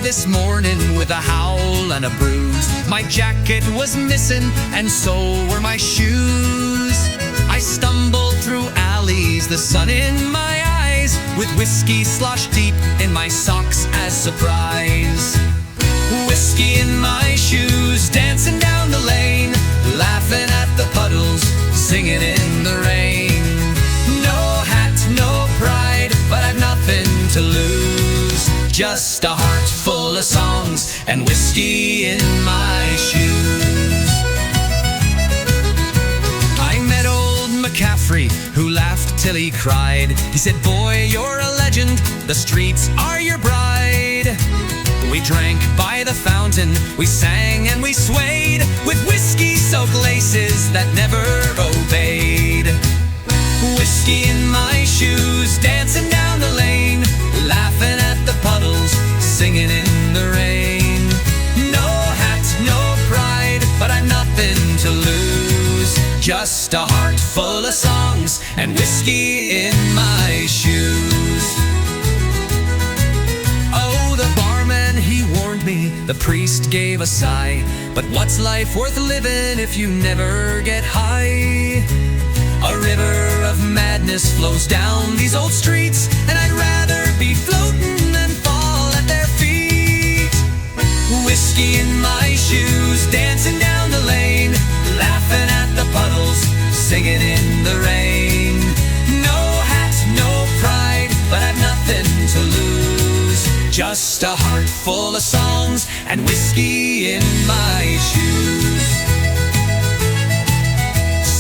this morning with a howl and a bruise. My jacket was missing and so were my shoes. I stumbled through alleys, the sun in my eyes, with whiskey sloshed deep in my socks as surprise. Whiskey in my shoes, dancing down the lane, laughing at the puddles, singing in the rain. No hat, no pride, but I've nothing to lose. Just a heart full of songs and whiskey in my shoes. I met old McCaffrey, who laughed till he cried. He said, "Boy, you're a legend, the streets are your bride." We drank by the fountain, we sang and we swayed, with whiskey-soaked laces that never obeyed. Whiskey in my shoes, dancing down the lane, laughing at the puddles, singing in the rain. No hat, no pride, but I've nothing to lose. Just a heart full of songs and whiskey in my shoes. Oh, the barman, he warned me, the priest gave a sigh, but what's life worth living if you never get high? A river of madness flows down these old streets, and I'd rather be floating than fall at their feet. Whiskey in my shoes, dancing down the lane, laughing at the puddles, singing in the rain. No hat, no pride, but I've nothing to lose. Just a heart full of songs and whiskey in my shoes.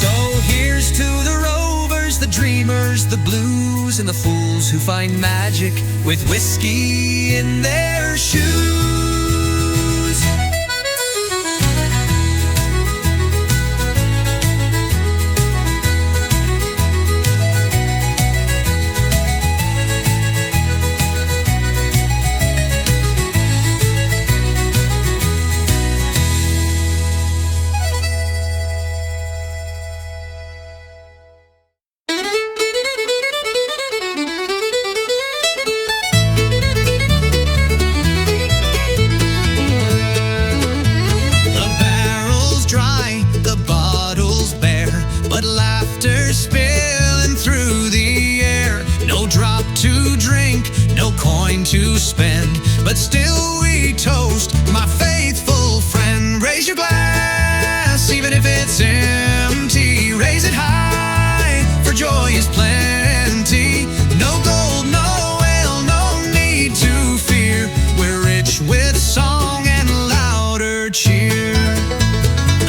So here's to the rovers, the dreamers, the blues, and the fools who find magic with whiskey in their shoes. To spend, but still we toast my faithful friend. Raise your glass, even if it's empty. Raise it high, for joy is plenty. No gold, no ale, no need to fear. We're rich with song and louder cheer.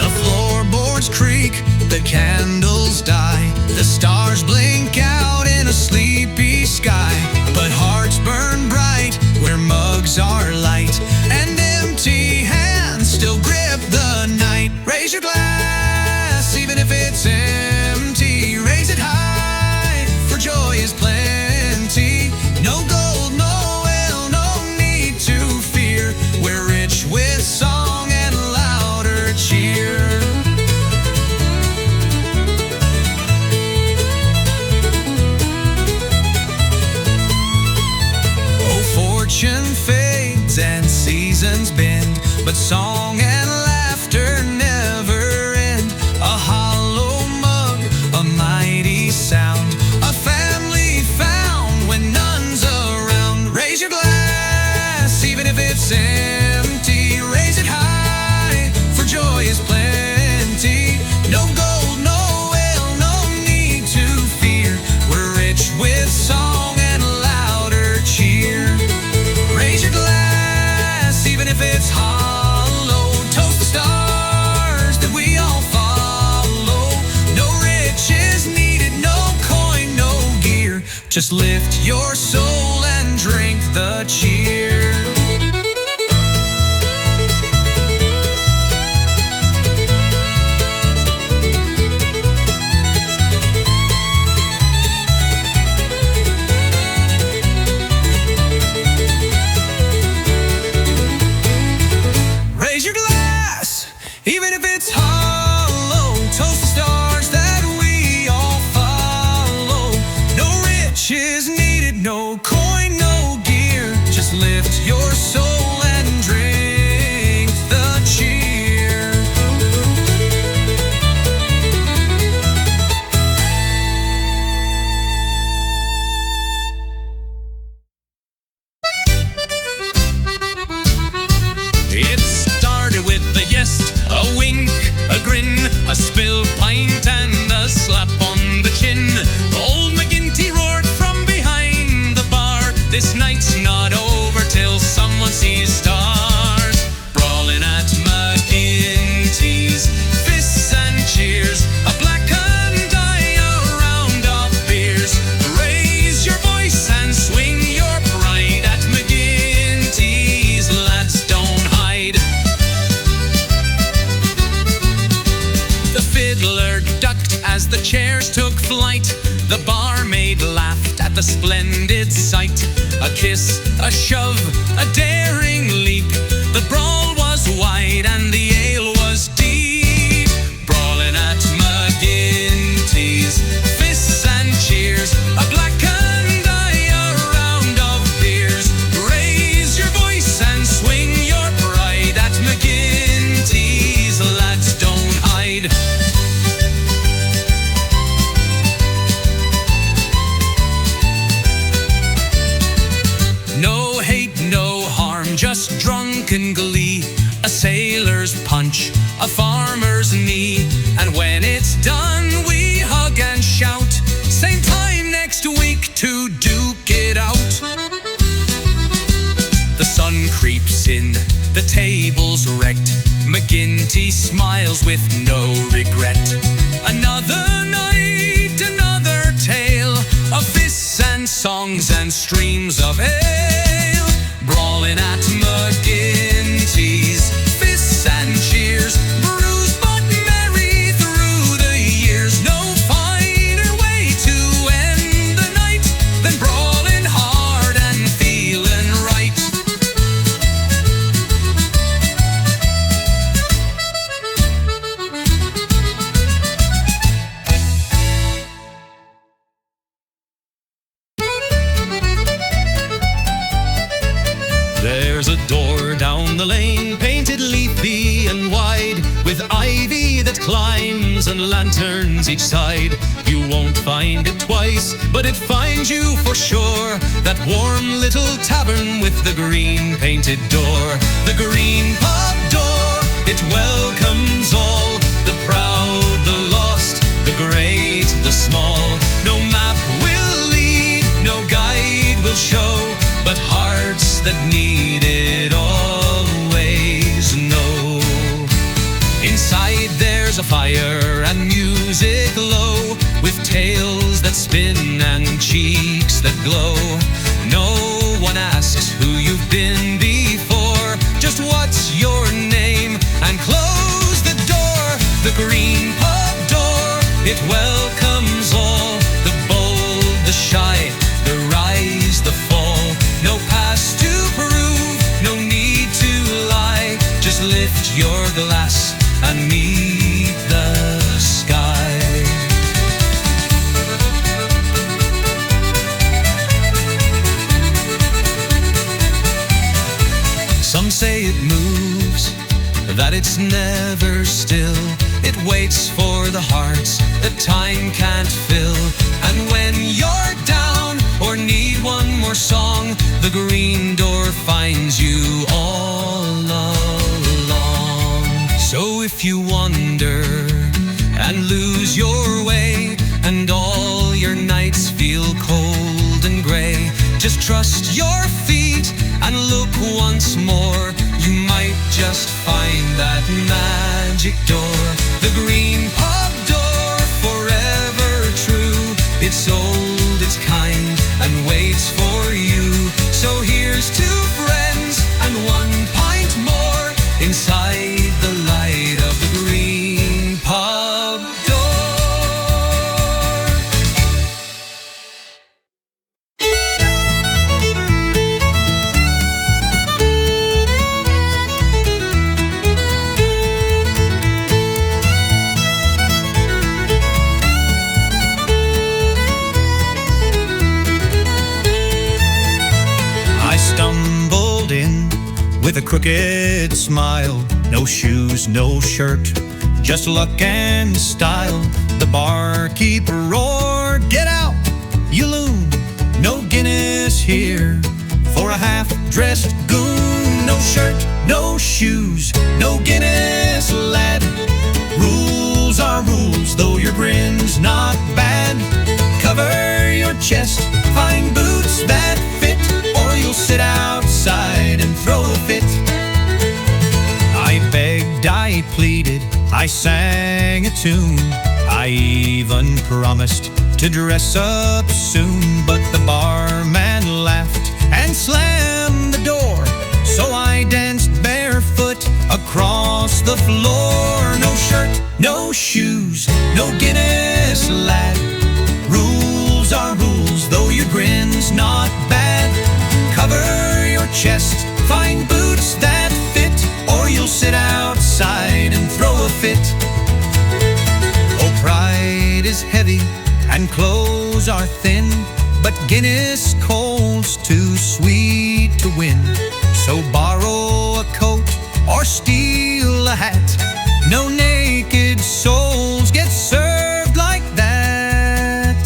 The floorboards creak, the candles die, the stars blink out in a sleepy sky, but hearts burn bright where mugs are light, and empty hands still grip the night. Raise your glass, even if it's empty. Raise it high, for joy is plenty. No gold, no ale, no need to fear. We're rich with song and louder cheer. Fortune fades and seasons bend, but song and laughter never end. A hollow mug, a mighty sound, a family found when none's around. Raise your glass, even if it's empty. Raise it high, for joy is plenty. No gold, no ale, no need to fear. We're rich with song and louder cheer. Raise your glass, even if it's hollow. Toast the stars that we all follow. No riches needed, no coin, no gear. Just lift your soul and drink the cheer. Even if it's hollow, toast the stars that we all follow. No riches needed, no coin, no gear. Just lift your soul and at the splendid sight. A kiss, a shove, a daring leap. The brawl was wide and the ale was deep. Brawling at McGinty's, fists and cheers, a blackened eye, a round of beers. Raise your voice and swing your pride at McGinty's, lads, don't hide. No hate, no harm, just drunken glee. A sailor's punch, a farmer's knee. And when it's done, we hug and shout. Same time next week to duke it out. The sun creeps in, the table's wrecked. McGinty smiles with no regret. Another night, another tale of fists and songs and streams of ale. Brawling at McGinty's, fists and cheers, bruised but merry through the years. No finer way to end the night than brawling hard and feeling right. There's a door down the lane, painted leafy and wide, with ivy that climbs and lanterns each side. You won't find it twice, but it finds you for sure. That warm little tavern with the green painted door. The green pub door, it welcomes all. The proud, the lost, the great, the small. No map will lead, no guide will show, but hearts that need it always know. Inside there's a fire and music low, with tales that spin and cheeks that glow. No one asks who you've been before, just what's your name, and close the door. The green pub door, it welcomes all. The bold, the shy, the rise, the fall. No past to prove, no need to lie. Just lift your glass and meet the sky. Some say it moves, that it's never still. It waits for the hearts that time can't fill. And when you're down or need one more song, the green door finds you all along. So if you wander and lose your way, and all your nights feel cold and grey, just trust your feet and look once more. You might just find that magic door. The green pub door, forever true. It's old, it's kind, and waits for you. So here's to friends and one pint more, inside the light of the green pub door. With a crooked smile, no shoes, no shirt, just luck and style. The barkeeper roared, "Get out, you loon! No Guinness here for a half-dressed goon. No shirt, no shoes, no Guinness, lad. Rules are rules, though your grin's not bad. Cover your chest, find boots that fit, or you'll sit outside and throw a fit." I begged, I pleaded, I sang a tune. I even promised to dress up soon. But the barman laughed and slammed the door, so I danced barefoot across the floor. No shirt, no shoes, no Guinness, lad. Rules are rules, though you grin are thin, but Guinness cold's too sweet to win. So borrow a coat or steal a hat. No naked souls get served like that.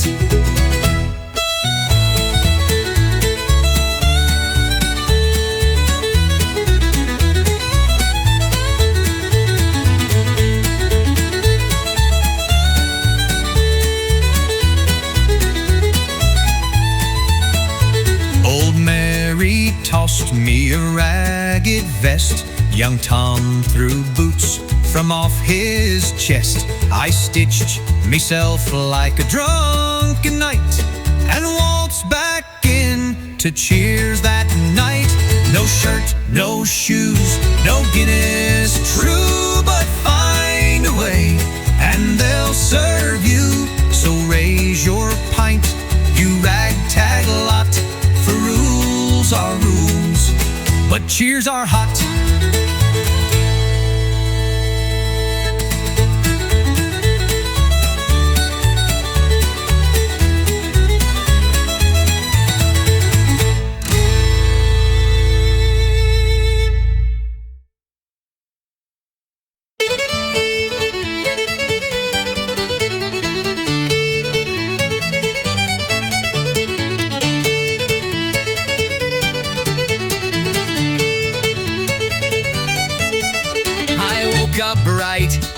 Old Mary tossed me a ragged vest. Young Tom threw boots from off his chest. I stitched myself like a drunken knight and waltzed back in to cheers that night. No shirt, no shoes, no Guinness, true, but find a way and they'll serve you. So raise your pint, you ragtag lot, for rules are rules, but cheers are hot.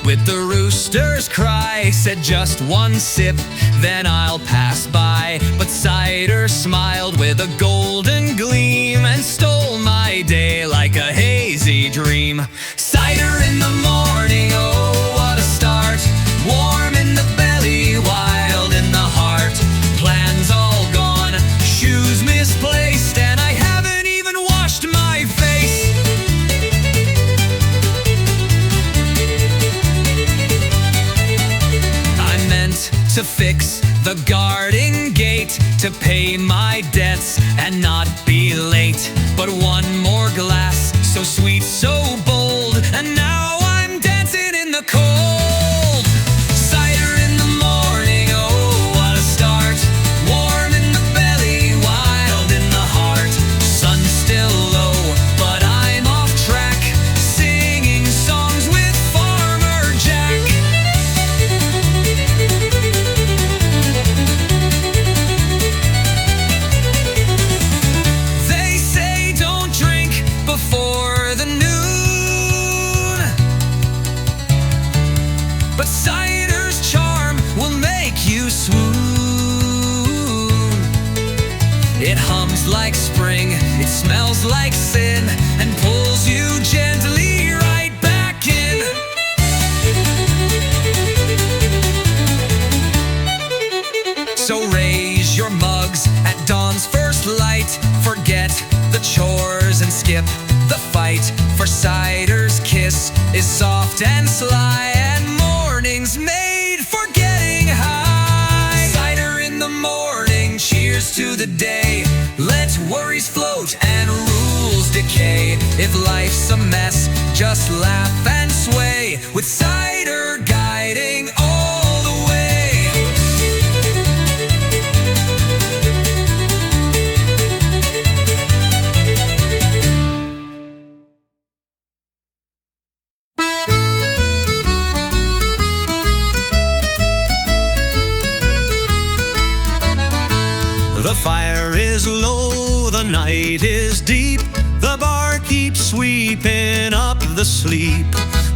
With the rooster's cry, said just one sip, then I'll pass by. But Cider smiled with a golden gleam and stole my day like a hazy dream. Cider in the morning, oh what a start. Warm in the belly, wild in the heart. Plans all gone, shoes misplaced, and I haven't even washed my face. To fix the garden gate, to pay my debts and not be late. But one more glass, so sweet, so bold, and now I'm dancing in the cold. Cider in the morning, oh what a start. Warm in the belly, wild in the heart. Sun still low, but I'm off track, singing songs with Farmer Jack. Cider's charm will make you swoon. It hums like spring, it smells like sin, and pulls you gently right back in. So raise your mugs at dawn's first light. Forget the chores and skip the fight, for Cider's kiss is soft and sly, and mornings made for getting high. Cider in the morning, cheers to the day. Let worries float and rules decay. If life's a mess, just laugh and sway, with Cider guiding all the way. The fire is low, the night is deep, the bar keeps sweeping up the sleep.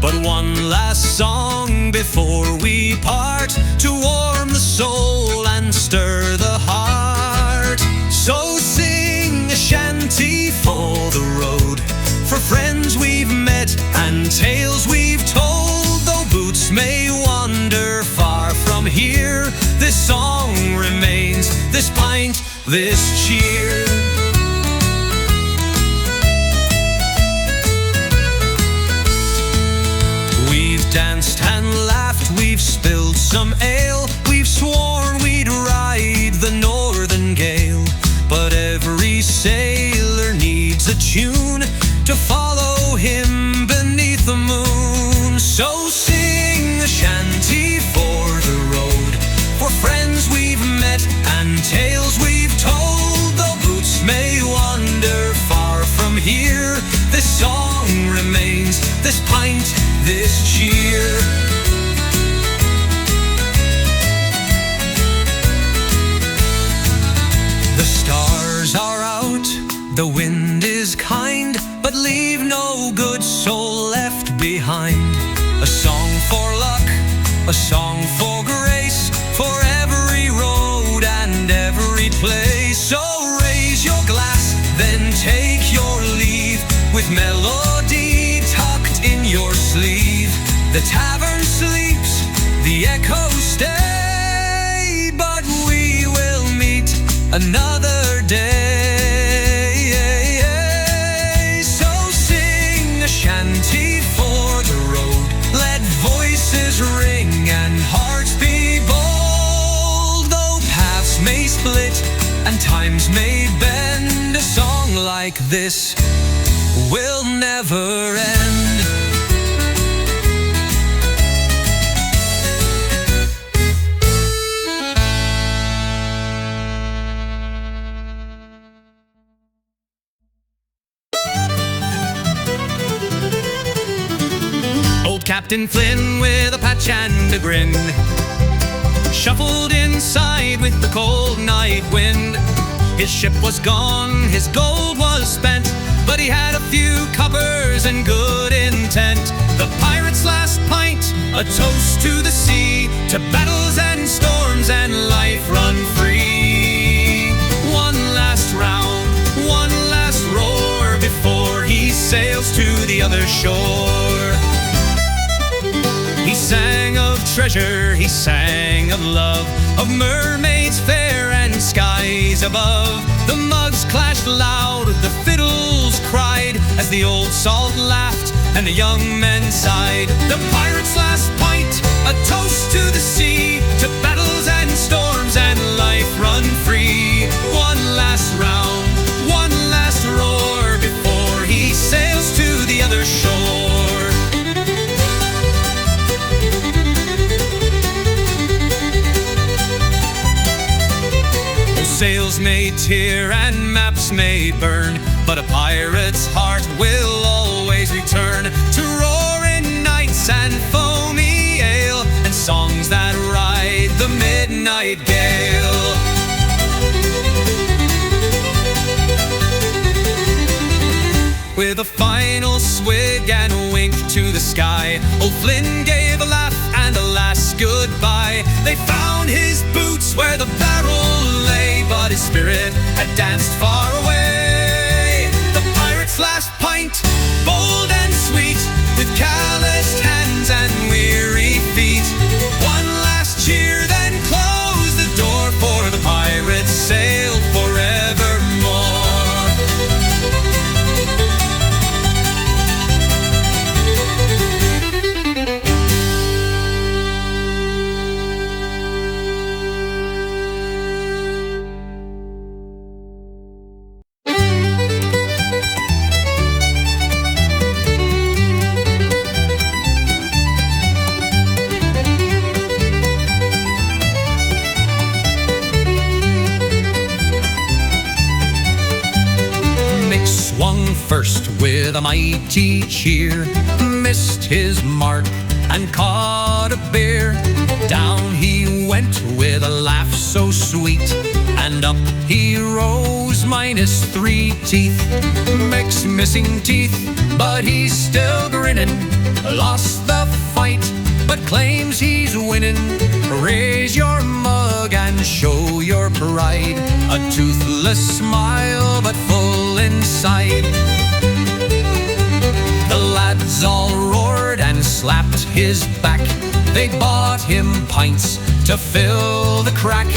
But one last song before we part, to warm the soul and stir the heart. So sing a shanty for the road, for friends we've met and tales we've told. Though boots may wander far from here, this song remains, this pint, this cheer. We've danced and laughed, we've spilled some ale, we've sworn we'd ride the northern gale. But every sailor needs a tune to follow him beneath the moon. So sing a shanty for the road, for friends we've met and The wind is kind, but leave no good soul left behind. A song for luck, a song for grace, for every road and every place. So raise your glass, then take your leave, with melody tucked in your sleeve. The tavern sleeps, the echoes stay, but we will meet another day. So sing a shanty for the road, let voices ring and hearts be bold. Though paths may split and times may bend, a song like this will never end. Old Captain Flynn with a patch and a grin shuffled inside with the cold night wind. His ship was gone, his gold was spent, but he had a few coppers and good intent. The pirate's last pint, a toast to the sea, to battles and storms and life run free. One last round, one last roar before he sails to the other shore. He sang of treasure, he sang of love, of mermaids fair and skies above. The mugs clashed loud, the fiddles cried, as the old salt laughed and the young men sighed. The pirate's last pint, a toast to the sea, to battles and storms and life run free. One last round, one last roar before he sails to the other shore. Sails may tear and maps may burn, but a pirate's heart will always return to roaring nights and foamy ale, and songs that ride the midnight gale. With a final swig and a wink to the sky, old Flynn gave a laugh and a last goodbye. They found his boots where the barrel lay, but his spirit had danced far away. The pirate's last pint, bold and sweet, with calloused hands and weary feet. One last cheer, then close the door, for the pirates sailed forevermore. First with a mighty cheer, missed his mark and caught a bear. Down he went with a laugh so sweet, and up he rose -3 teeth. Mick's missing teeth, but he's still grinning. Lost the fight, but claims he's winning. Raise your mug and show your pride. A toothless smile, but full inside. The lads all roared and slapped his back. They bought him pints to fill the crack.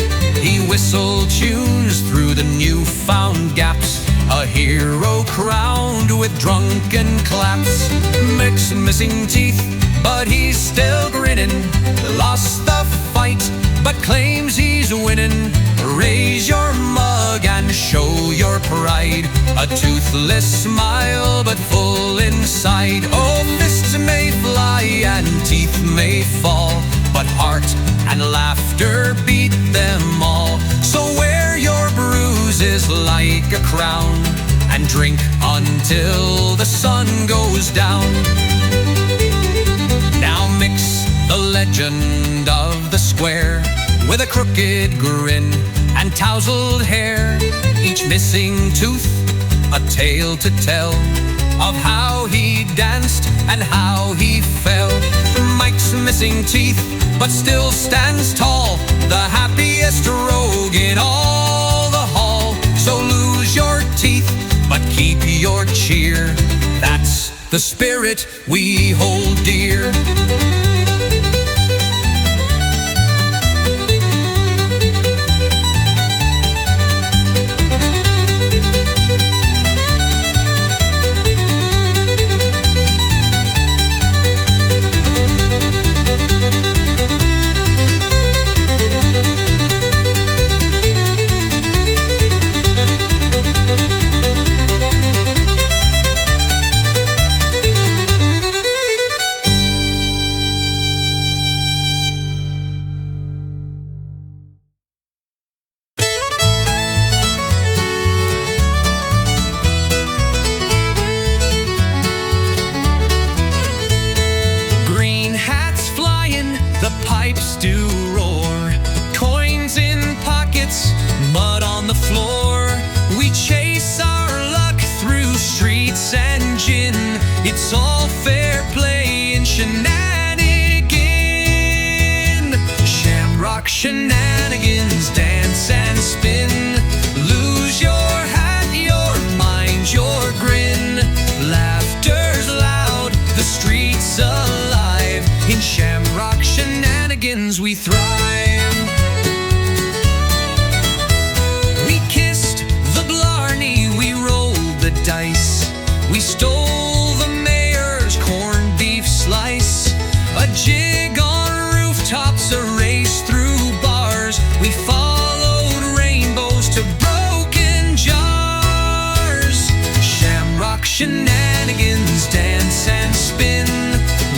He whistled tunes through the newfound gaps, a hero crowned with drunken claps. Mick's missing teeth, but he's still grinning. Lost the fight, but claims he's winning. Raise your mug and show your pride. A toothless smile, but full inside. Oh, fists may fly and teeth may fall, but heart and laughter beat them all. So wear your bruises like a crown, and drink until the sun goes down. Now Mick's the legend of the square, with a crooked grin and tousled hair. Each missing tooth a tale to tell of how he danced and how he fell. Mike's missing teeth, but still stands tall, the happiest rogue in all the hall. So lose your teeth, but keep your cheer. That's the spirit we hold dear. It's all fair play in Shenanigans. Shamrock Shenanigans, dance and spin. Lose your hat, your mind, your grin. Laughter's loud, the streets alive. In Shamrock Shenanigans we thrive. We kissed the blarney, we rolled the dice. We stole slice, a jig on rooftops, a race through bars. We followed rainbows to broken jars. Shamrock Shenanigans, dance and spin.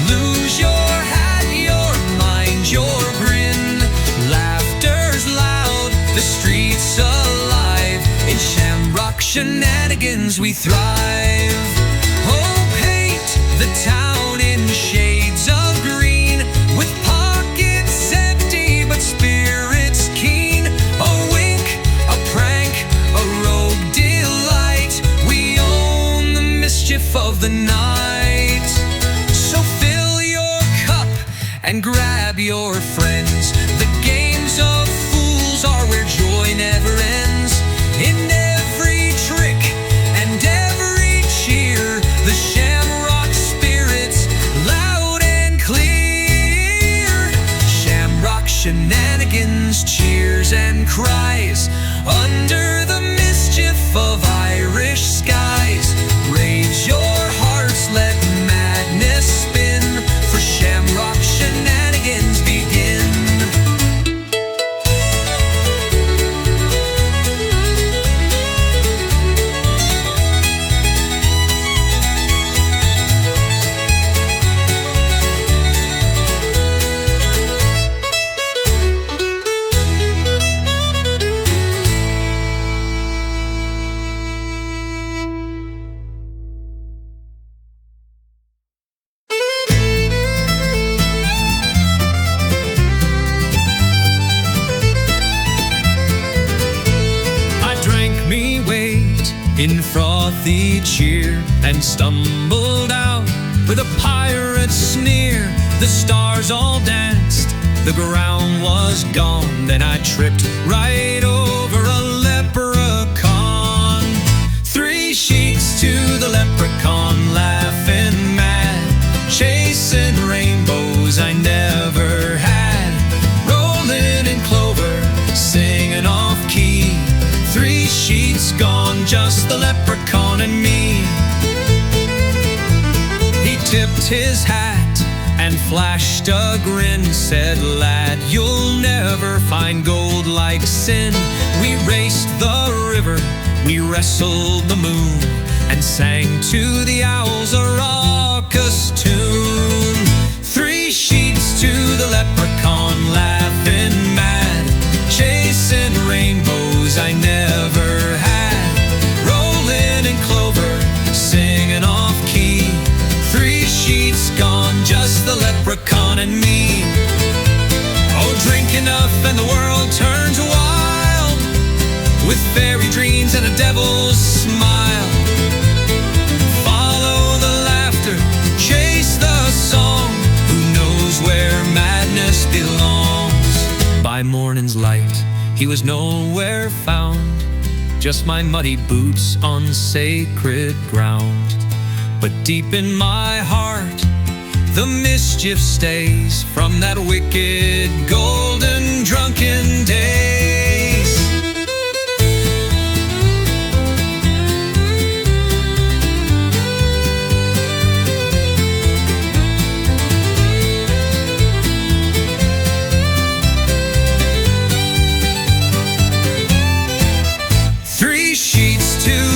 Lose your hat, your mind, your grin. Laughter's loud, the streets alive. In Shamrock Shenanigans we thrive. Oh, paint the town in shades of green, with pockets empty but spirits keen. A wink, a prank, a rogue delight. We own the mischief of the night. So fill your cup and grab your friends. The games of fools are where joy never ends. In every trick and every cheer, the Shamrock spirit's loud and clear. Shamrock Shenanigans, cheers and cries under the mischief of Irish skies. Raise your hearts, let madness spin, for Shamrock Shenanigans begin. In frothy cheer, and stumbled out with a pirate sneer. The stars all danced, the ground was gone. Then I tripped right over a leprechaun. 3 sheets to the leprechaun, laughing mad, chasing rainbows I never had, rolling in clover, singing off key. 3 sheets gone, just the leprechaun and me. He tipped his hat and flashed a grin, said, lad, you'll never find gold like sin. We raced the river, we wrestled the moon, and sang to the owls a raucous tune. 3 sheets to the leprechaun, laughing mad, chasing rainbows I never had, rolling in clover, singing off key. 3 sheets gone, just the leprechaun and me. Oh, drink enough and the world turns wild, with fairy dreams and a devil's smile. By morning's light, he was nowhere found, just my muddy boots on sacred ground. But deep in my heart, the mischief stays from that wicked, golden, drunken days.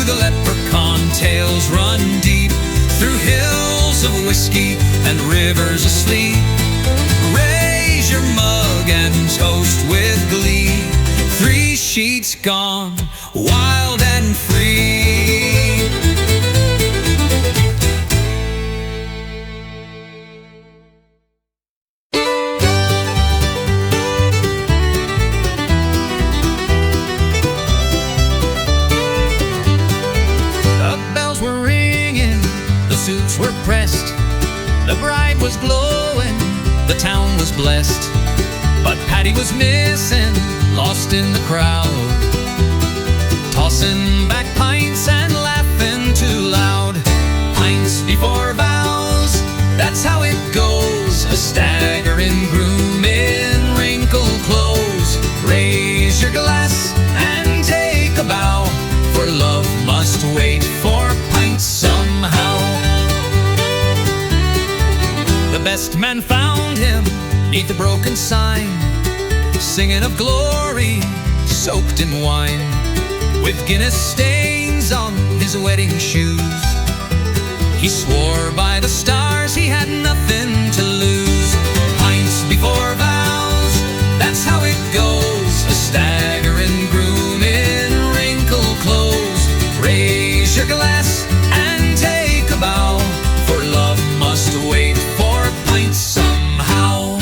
The leprechaun tales run deep through hills of whiskey and rivers of sleep. Raise your mug and toast with glee. 3 sheets gone, wild and free. Were pressed, the bride was glowing, the town was blessed. But Patty was missing, lost in the crowd, tossing back pints and laughing too loud. Pints before vows, that's how it goes. A staggering groom in wrinkled clothes. Raise your glass and take a bow, for love must wait for pints somehow. The best man found him 'neath the broken sign, singing of glory, soaked in wine, with Guinness stains on his wedding shoes. He swore by the stars he had nothing to lose. Pints before vows, that's how it goes. A staggering groom in wrinkled clothes. Raise your glass and take a bow, for love must wait somehow.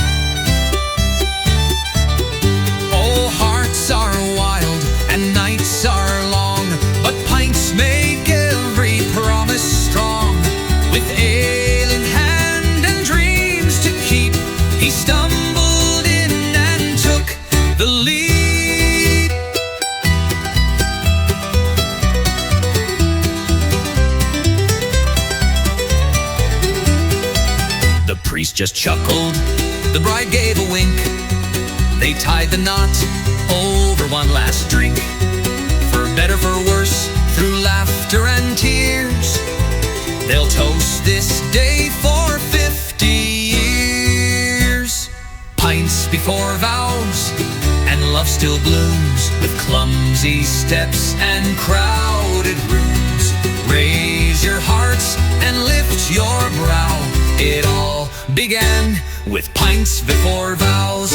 Oh, hearts are wild and nights are long, but pints make every promise strong. With ale in hand and dreams to keep, he stumbled in and took the lead. The priest just chuckled, the bride gave a wink. They tied the knot over one last drink. For better, for worse, through laughter and tears, they'll toast this day for 50 years. Pints before vows, and love still blooms, with clumsy steps and crowded rooms. Raise your hearts and lift your brow. It all began with pints before vows.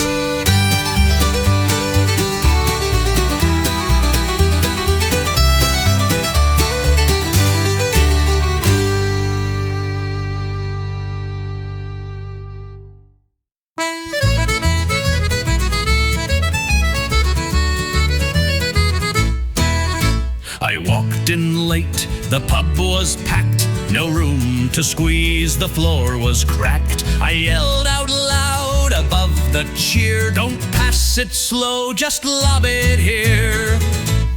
I walked in late, the pub was packed, no room to squeeze, the floor was cracked. I yelled out loud above the cheer, don't pass it slow, just lob it here.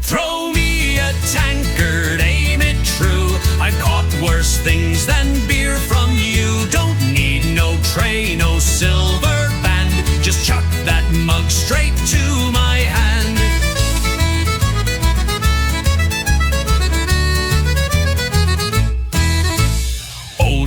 Throw me a tankard, aim it true, I've caught worse things than beer from you. Don't need no tray, no silver band, just chuck that mug straight to my hand.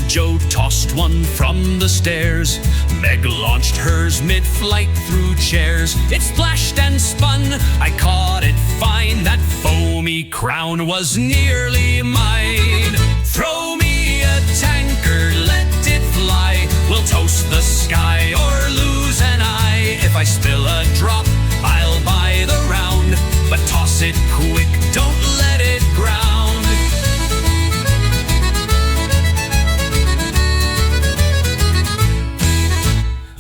Joe tossed one from the stairs. Meg launched hers mid-flight through chairs. It splashed and spun, I caught it fine. That foamy crown was nearly mine. Throw me a tankard, let it fly. We'll toast the sky or lose an eye. If I spill a drop, I'll buy the round. But toss it quick, don't let it ground.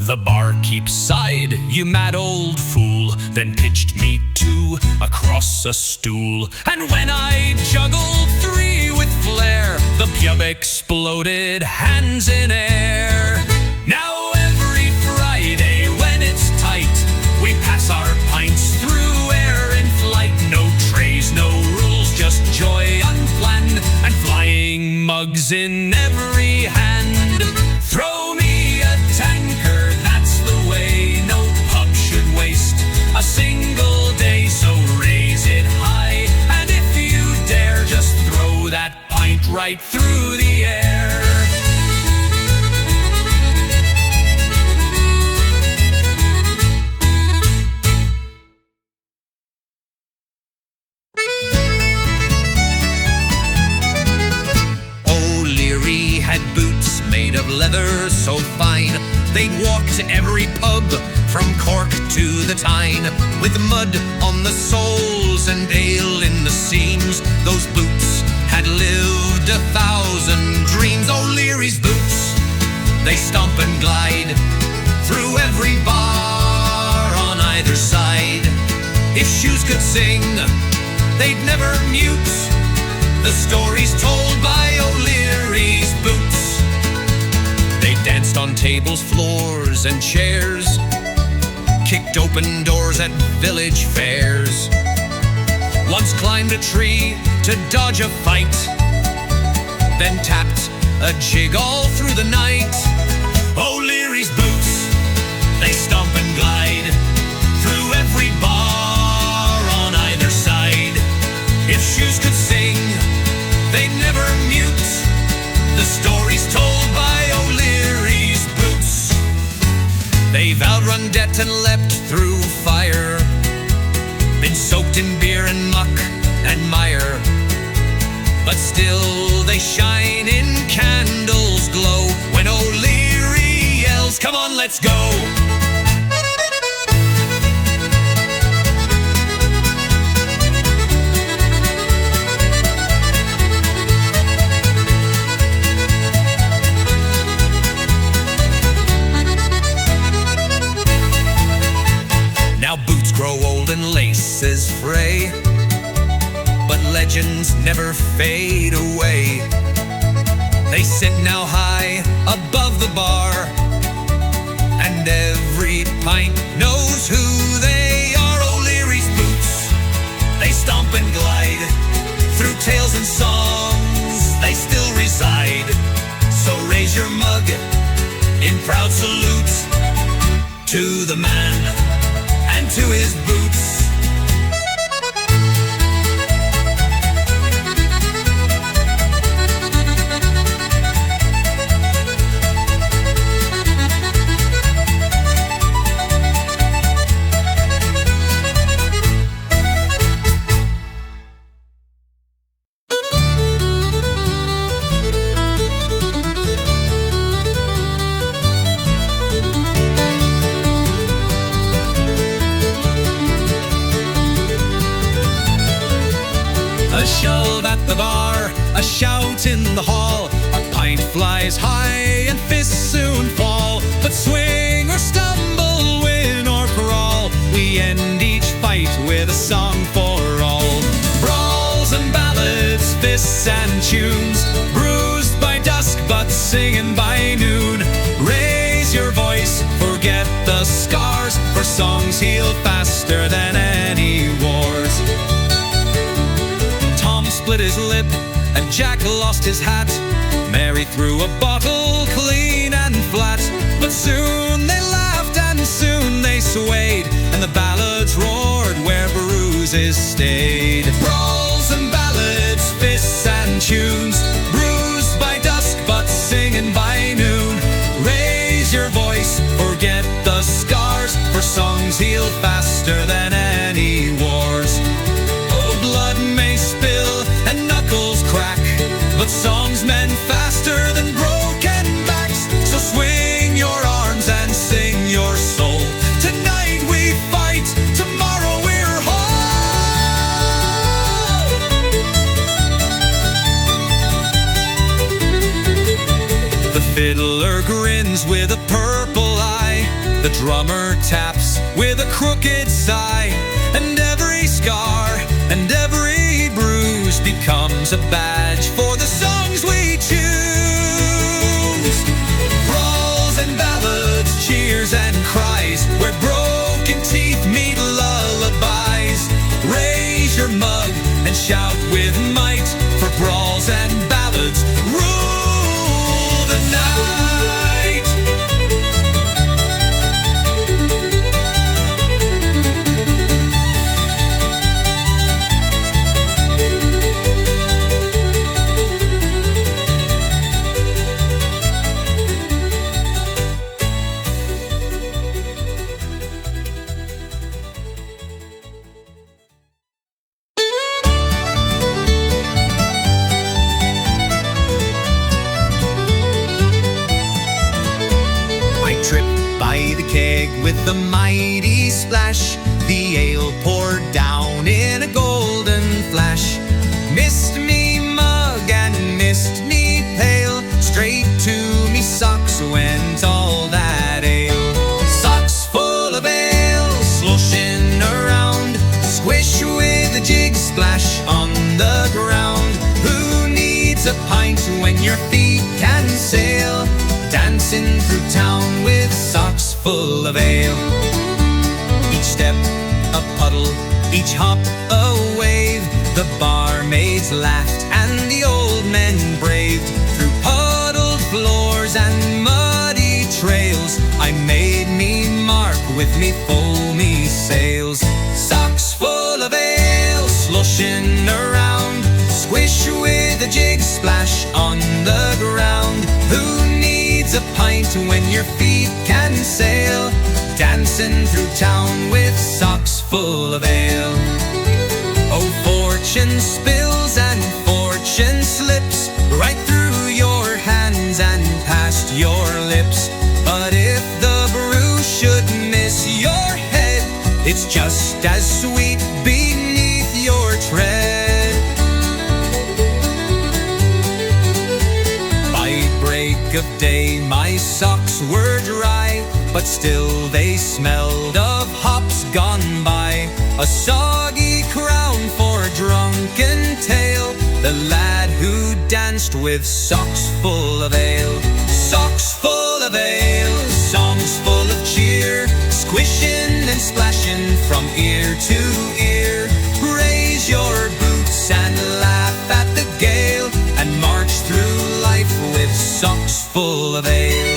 The barkeep sighed, you mad old fool, then pitched me 2 across a stool. And when I juggled 3 with flair, the pub exploded, hands in air. Now every Friday when it's tight, we pass mugs in every hand. Throw me a tankard, that's the way. No pub should waste a single day, so raise it high. And if you dare, just throw that pint right through the air. O'Leary had boots made of leather so fine, they'd walk to every pub from Cork to the Tyne. With mud on the soles and ale in the seams, those boots had lived 1,000 dreams. O'Leary's boots, they stomp and glide through every bar on either side. If shoes could sing, they'd never mute the stories told by O'Leary's boots. They danced on tables, floors, and chairs, kicked open doors at village fairs, once climbed a tree to dodge a fight, then tapped a jig all through the night. O'Leary's boots, they stomp and glide through every bar on either side. If shoes could sing, they'd never mute the stories told by O'Leary's boots. They've outrun debt and leapt through fire, been soaked in beer and muck and mire, but still they shine in candles' glow when O'Leary yells, "Come on, let's go!" Now boots grow old and laces fray, but legends never fade away. They sit now high above the bar, and every pint knows who they are. O'Leary's boots, they stomp and glide through tales and songs, they still reside. So raise your mug in proud salute to the man and to his boots. A shove at the bar, a shout in the hall, a pint flies high and fists soon fall. But swing or stumble, win or crawl, we end each fight with a song for all. Brawls and ballads, fists and tunes, bruised by dusk but singing by noon. Raise your voice, forget the scars, for songs heal faster than any wars. Split his lip and Jack lost his hat. Mary threw a bottle clean and flat. But soon they laughed and soon they swayed, and the ballads roared where bruises stayed. Brawls and ballads, fists and tunes, bruised by dusk but singing by noon. Raise your voice, forget the scars, for songs heal faster than any wars. Oh, blood may spill and knuckles crack, but songs mend faster than broken backs. So swing your arms and sing your soul. Tonight we fight, tomorrow we're whole. The fiddler grins with a purple eye, the drummer taps with a crooked sigh, and every scar and every bruise becomes a badge for the songs we choose. Brawls and ballads, cheers and cries, where broken teeth meet lullabies. Raise your mug and shout with might, for brawls and ballads rule by the keg with the mighty splash, the ale poured down in a golden flash. Missed me mug and missed me pail, straight to me socks went all that ale. Socks full of ale, sloshing around, squish with a jig splash on the ground. Who needs a pint when your feet can sail? Dancing through town with socks full of ale. Each step a puddle, each hop a wave. The barmaids laughed and the old men braved. Through puddled floors and muddy trails, I made me mark with me foamy sails. Socks full of ale, sloshing around, squish with a jig splash on the ground. Who needs a pint when your feet can sail? Dancing through town with socks full of ale. Oh, fortune spills and fortune slips right through your hands and past your lips. But if the brew should miss your head, it's just as sweet beneath your tread. By break of day my socks were dry, but still they smelled of hops gone by. A soggy crown for a drunken tale, the lad who danced with socks full of ale. Socks full of ale, songs full of cheer, squishing and splashing from ear to ear. Raise your boots and laugh at the gale, and march through life with socks full of ale.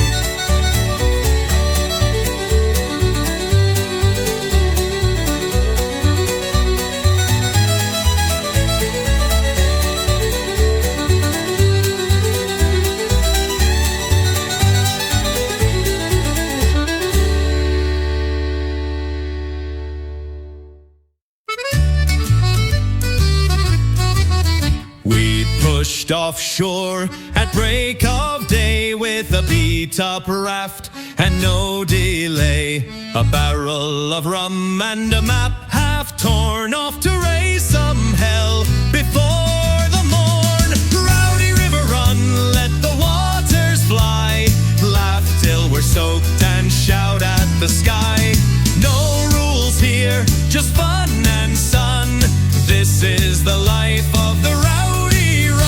Pushed offshore at break of day with a beat-up raft and no delay. A barrel of rum and a map half torn, off to raise some hell before the morn. Rowdy River Run, let the waters fly, laugh till we're soaked and shout at the sky. No rules here, just fun and sun. This is the life of the Rowdy Run.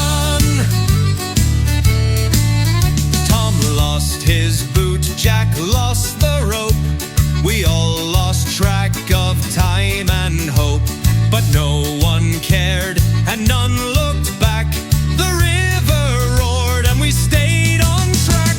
Tom lost his boot, Jack lost the rope. We all lost track of time and hope, but no one cared and none looked back. The river roared and we stayed on track.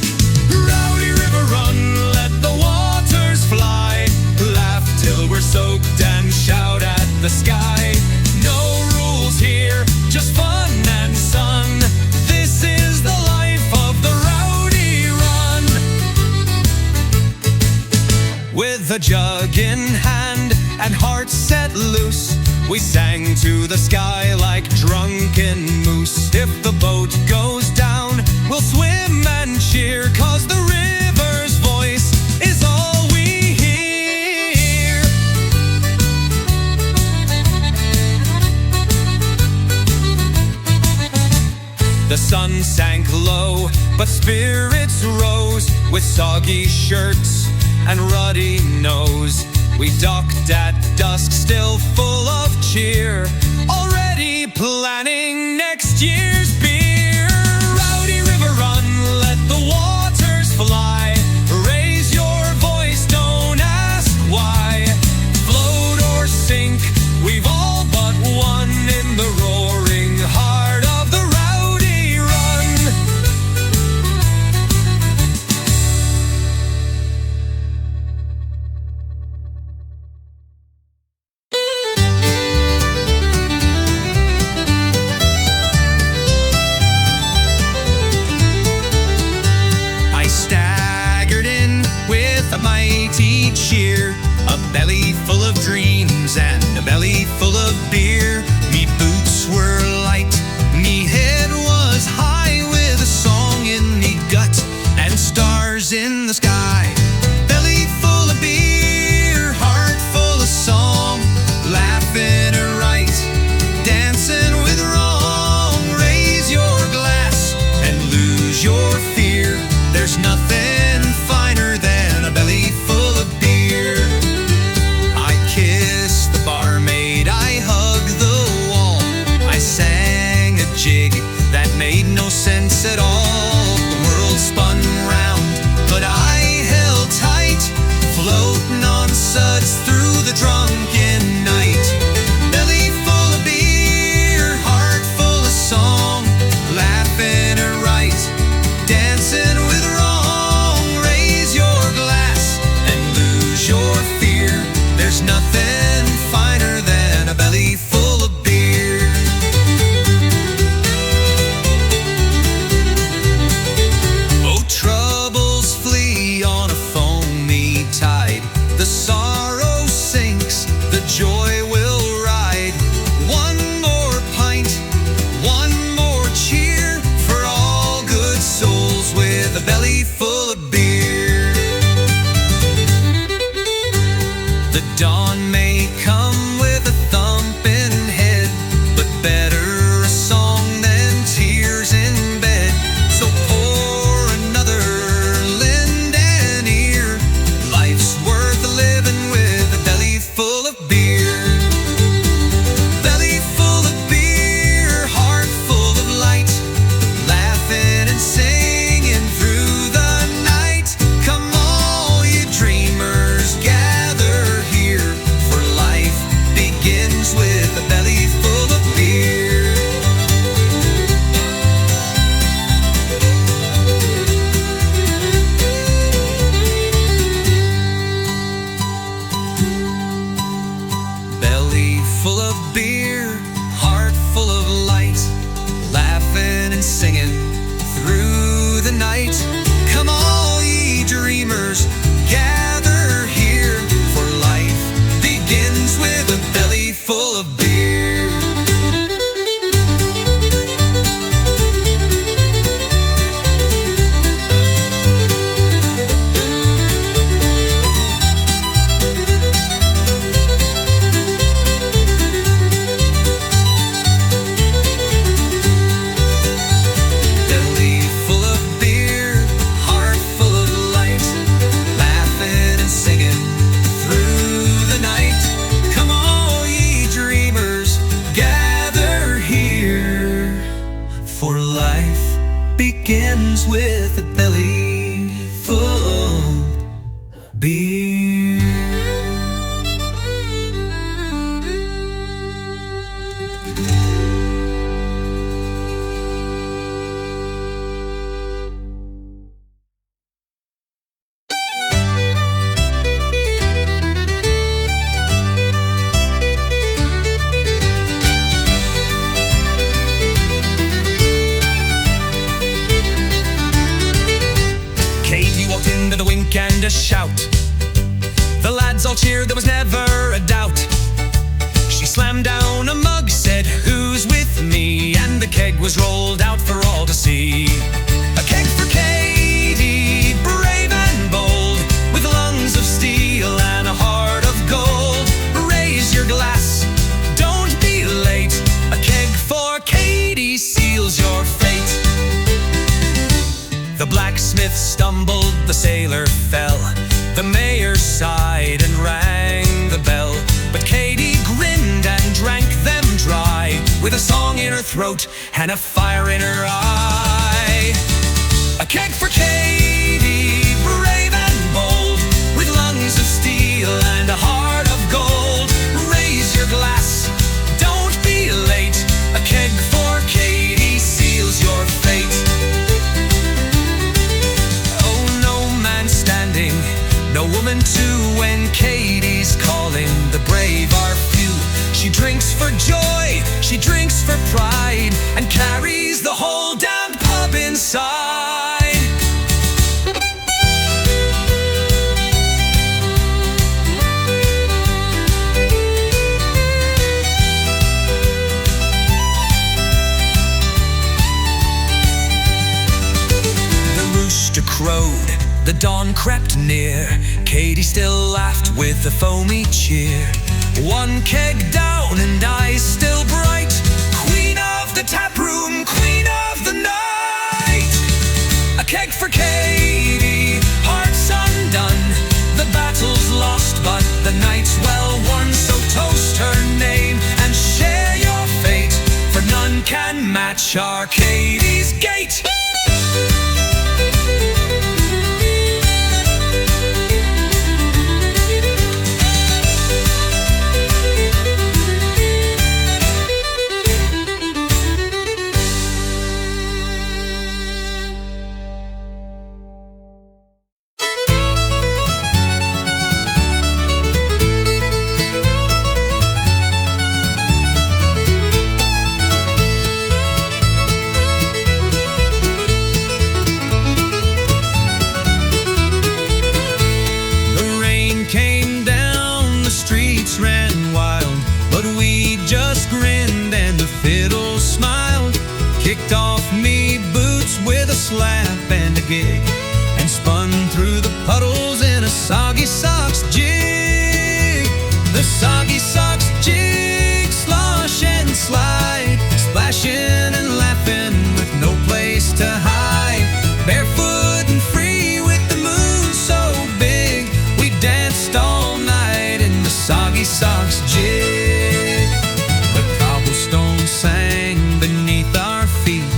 Rowdy River Run, let the waters fly, laugh till we're soaked and shout at the sky. No rules here, just fun and sun. This is the life of the Rowdy Run. With a jug in hand and hearts set loose, we sang to the sky like drunken moose. If the boat goes down, we'll swim and cheer, 'cause the river's voice is all we hear. The sun sank low, but spirits rose. With soggy shirts and ruddy nose, we docked at dusk, still full of cheer, already planning next year's beer. Rowdy River Run, let the waters fly, raise your voice, don't ask why. Float or sink, we've all but won in the roaring heart of the Rowdy Run. begins with a belly full of beer. And a shout. The lads all cheered, there was never a doubt. She slammed down a mug, said, "Who's with me?" And the keg was rolled out for all to see. A keg for Katie, brave and bold, with lungs of steel and a heart of gold. Raise your glass, don't be late. A keg for Katie seals your fate. The blacksmith stumbled, the sailor fell. The mayor sighed and rang the bell. But Katie grinned and drank them dry, with a song in her throat and a fire in her eye. A keg for Katie, brave and bold, with lungs of steel and a heart of gold. Raise your glass, don't be late. A keg for Katie seals your fate. No woman too, when Katie's calling. The brave are few. She drinks for joy, she drinks for pride, and carries the whole damned pub inside. The rooster crowed, the dawn crept near. Katie still laughed with a foamy cheer. One keg down and eyes still bright. Queen of the taproom, queen of the night. A keg for Katie, hearts undone. The battle's lost, but the night's well won. So toast her name and share your fate, for none can match our Katie's gait. Slap and a gig, and spun through the puddles in a Soggy Socks Jig. The Soggy Socks Jig, slosh and slide, splashing and laughing with no place to hide. Barefoot and free with the moon so big, we danced all night in the Soggy Socks Jig. The cobblestone sang beneath our feet,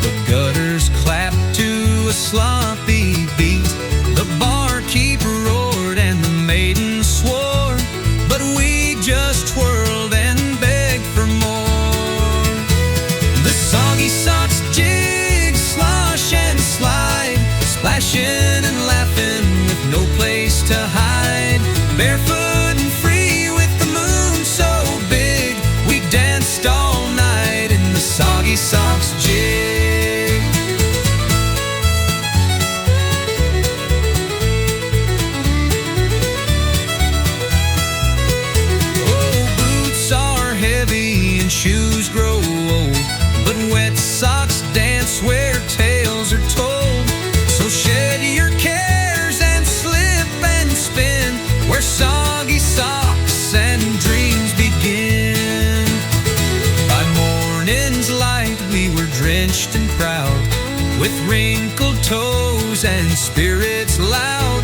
the gutters clapped to a sloppy beat. The barkeep roared and the maiden swore, but we just twirled and begged for more. The Soggy Socks Jig, slosh and slide, splashing and laughing with no place to hide. Barefoot and free with the moon so big, we danced all night in the Soggy Socks Jig. Shoes grow old, but wet socks dance where tales are told. So shed your cares and slip and spin, where soggy socks and dreams begin. By morning's light we were drenched and proud, with wrinkled toes and spirits loud.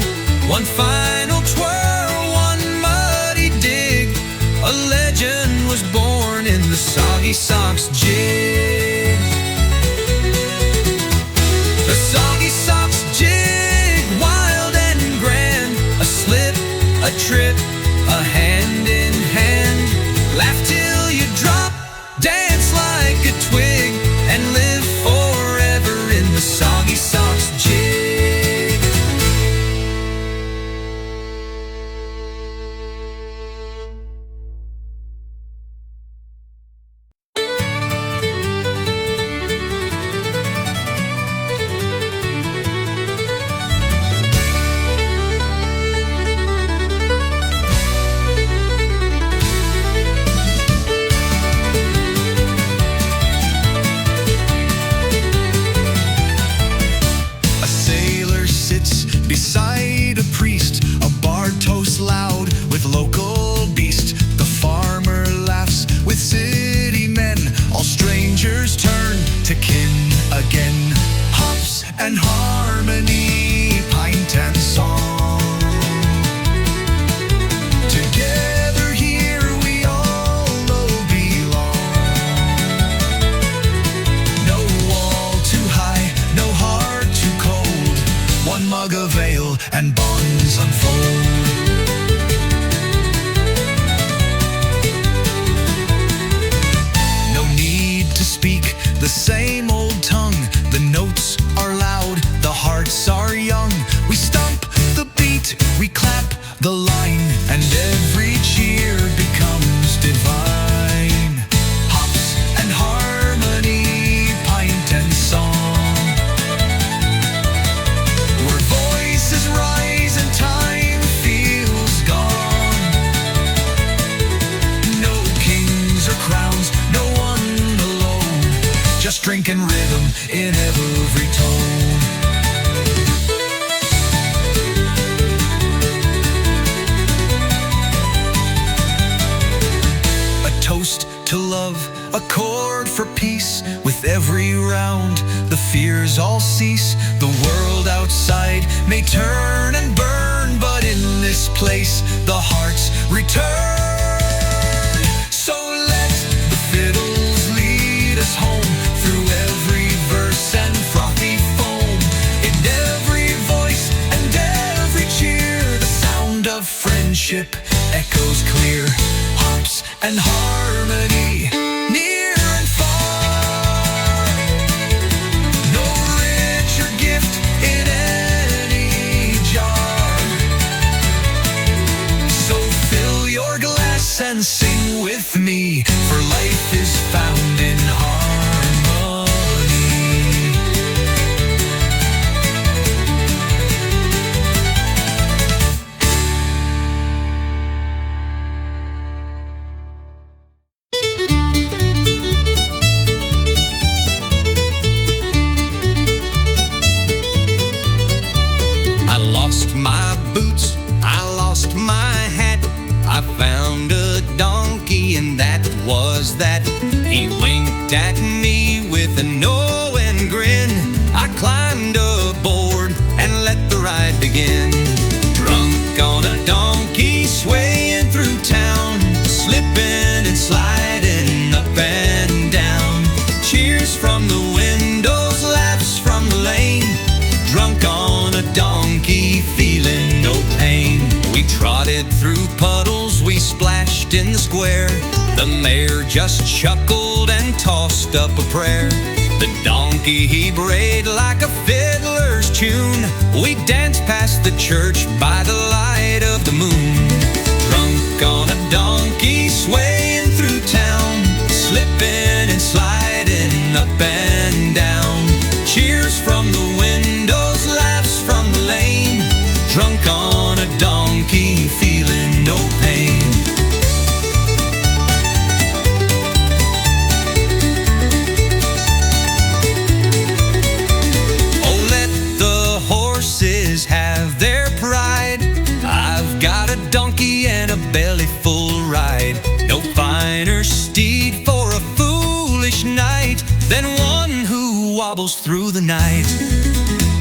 One final twirl, one muddy dig, a legend was born in the Soggy Socks Jig. the same old tongue. The notes are loud, the hearts are young. We stomp the beat, we clap the line, and every cheer becomes divine. Hops and harmony, pint and song, where voices rise and time feels gone. No kings or crowns, no one alone, just drinking rhythm in every tone. Toast to love, a chord for peace. With every round, the fears all cease. The world outside may turn and burn, but in this place, the hearts return. So let the fiddles lead us home, through every verse and frothy foam. In every voice and every cheer, the sound of friendship echoes clear. Hops and harmony, near and far. No richer gift in any jar. So fill your glass and sing with me, for life is found in harmony. My boots, I lost my hat. I found a donkey and that was that. He winked at me with a knowing grin. I climbed aboard and let the ride begin. Drunk on a donkey, swaying through town, slipping and sliding up and down. Cheers from the windows, laughs from the lane. Drunk on a donkey, feeling no pain. We trotted through puddles, we splashed in the square. The mayor just chuckled and tossed up a prayer. The donkey, he brayed like a fiddler's tune. We danced past the church by the light of the moon. Drunk on a donkey, swaying through town, slipping and sliding up and down. Cheers from the windows, laughs from the lane. Drunk on a donkey, feeling no pain. Oh, let the horses have their pride. I've got a donkey and a belly full ride. No finer steed for a foolish night than one who wobbles through the night.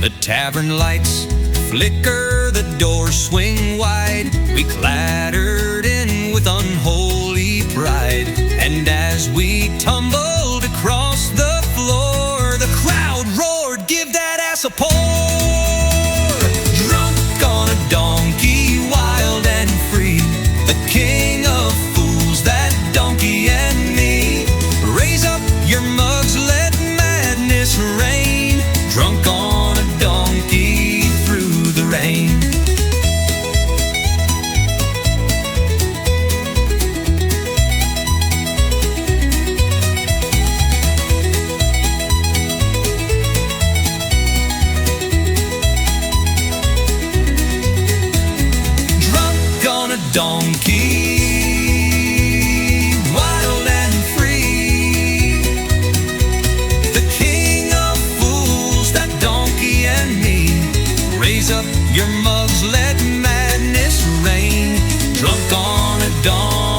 The tavern lights flicker, the doors swing wide. We clattered in with unholy pride, and as we tumbled across the floor, the crowd roared, "Give that ass a pour!" Drunk on a donkey, wild and free, the king of fools, that donkey and me. Raise up your mugs, let madness reign. Drunk on a donkey through the rain. Drunk on a donkey, wild and free, the king of fools, that donkey and me. Raise up your mugs, let madness reign. Drunk on a donkey.